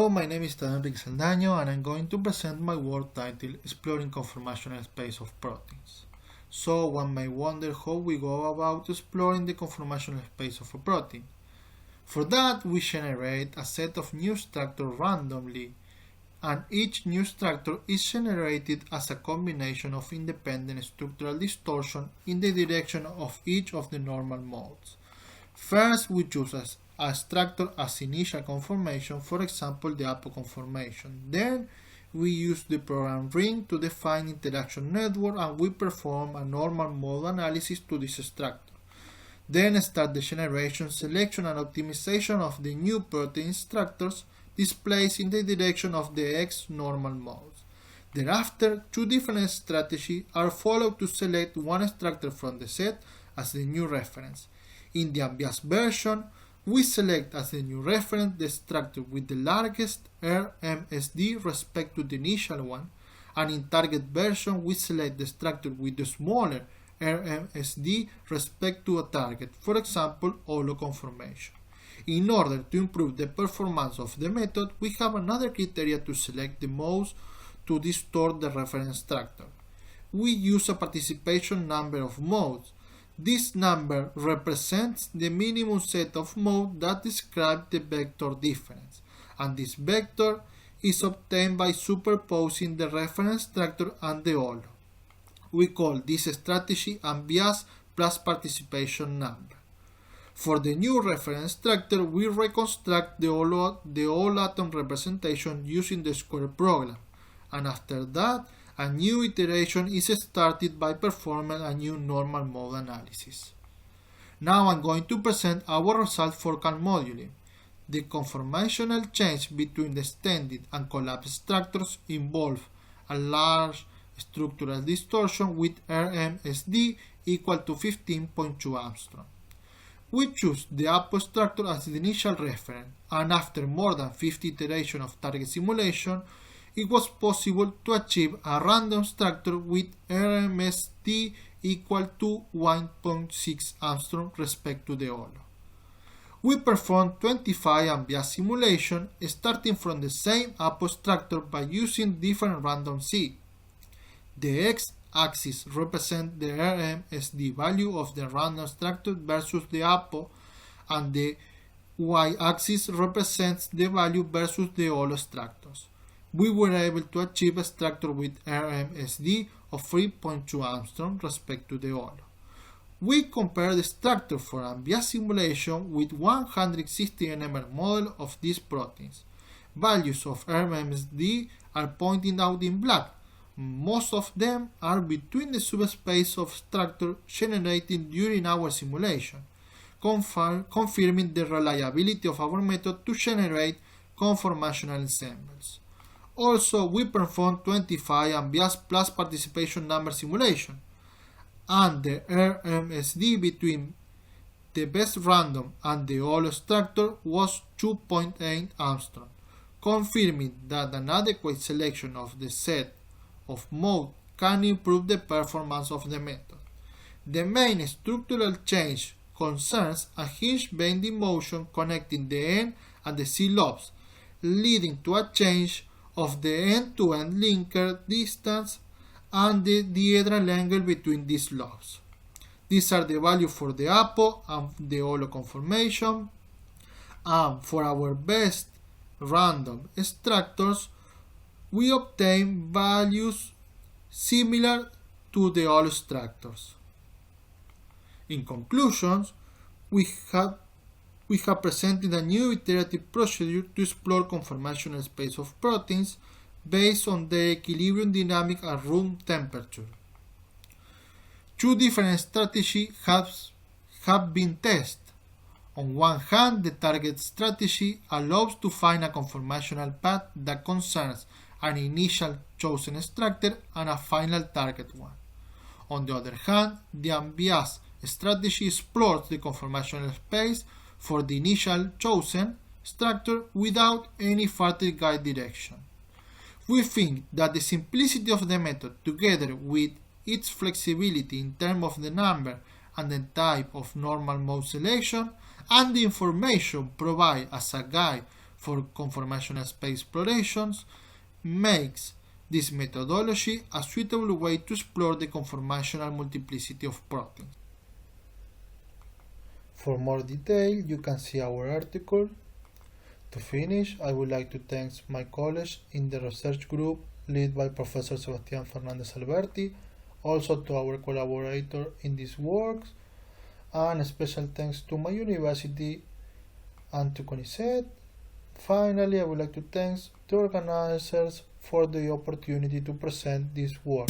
Hello, my name is Tadeo Enrique Saldaño and I'm going to present my work titled Exploring Conformational Space of Proteins. So one may wonder how we go about exploring the conformational space of a protein. For that, we generate a set of new structures randomly, and each new structure is generated as a combination of independent structural distortion in the direction of each of the normal modes. First, we choose a structure as initial conformation, for example the Apo conformation. Then we use the program ring to define interaction network and we perform a normal mode analysis to this structure. Then start the generation, selection and optimization of the new protein structures displaced in the direction of the X normal modes. Thereafter, two different strategies are followed to select one structure from the set as the new reference. In the unbiased version, we select as the new reference the structure with the largest RMSD respect to the initial one, and in target version we select the structure with the smaller RMSD respect to a target, for example holo conformation. In order to improve the performance of the method, we have another criteria to select the modes to distort the reference structure. We use a participation number of modes. This number represents the minimum set of modes that describe the vector difference, and this vector is obtained by superposing the reference structure and the holo. We call this strategy unbiased plus participation number. For the new reference structure, we reconstruct the all atom representation using the square program, and after that, a new iteration is started by performing a new normal mode analysis. Now I'm going to present our result for calmodulin. The conformational change between the extended and collapsed structures involve a large structural distortion with RMSD equal to 15.2 angstrom. We choose the Apo structure as the initial reference, and after more than 50 iterations of target simulation, it was possible to achieve a random structure with RMSD equal to 1.6 angstrom respect to the holo. We performed 25 unbiased simulations starting from the same Apo structure by using different random seed. The x-axis represents the RMSD value of the random structure versus the Apo, and the y-axis represents the value versus the holo structures. We were able to achieve a structure with RMSD of 3.2 angstrom respect to the holo. We compare the structure for unbiased simulation with 160 nmR model of these proteins. Values of RMSD are pointed out in black. Most of them are between the subspace of structure generated during our simulation, confirming the reliability of our method to generate conformational ensembles. Also, we performed 25 unbiased plus participation number simulation, and the RMSD between the best random and the holo structure was 2.8 angstrom, confirming that an adequate selection of the set of mode can improve the performance of the method. The main structural change concerns a hinge bending motion connecting the N and the C lobes, leading to a change of the end-to-end linker distance and the dihedral angle between these lobes. These are the values for the Apo and the holo conformation, and for our best random structures we obtain values similar to the holo structures. In conclusion, we have presented a new iterative procedure to explore conformational space of proteins based on their equilibrium dynamic at room temperature. Two different strategies have been tested. On one hand, the target strategy allows to find a conformational path that concerns an initial chosen structure and a final target one. On the other hand, the unbiased strategy explores the conformational space for the initial chosen structure without any further guide direction. We think that the simplicity of the method, together with its flexibility in terms of the number and the type of normal mode selection, and the information provided as a guide for conformational space explorations makes this methodology a suitable way to explore the conformational multiplicity of proteins. For more detail, you can see our article. To finish, I would like to thank my colleagues in the research group led by Professor Sebastián Fernández Alberti, also to our collaborator in these works, and special thanks to my university and to CONICET. Finally, I would like to thank the organizers for the opportunity to present this work.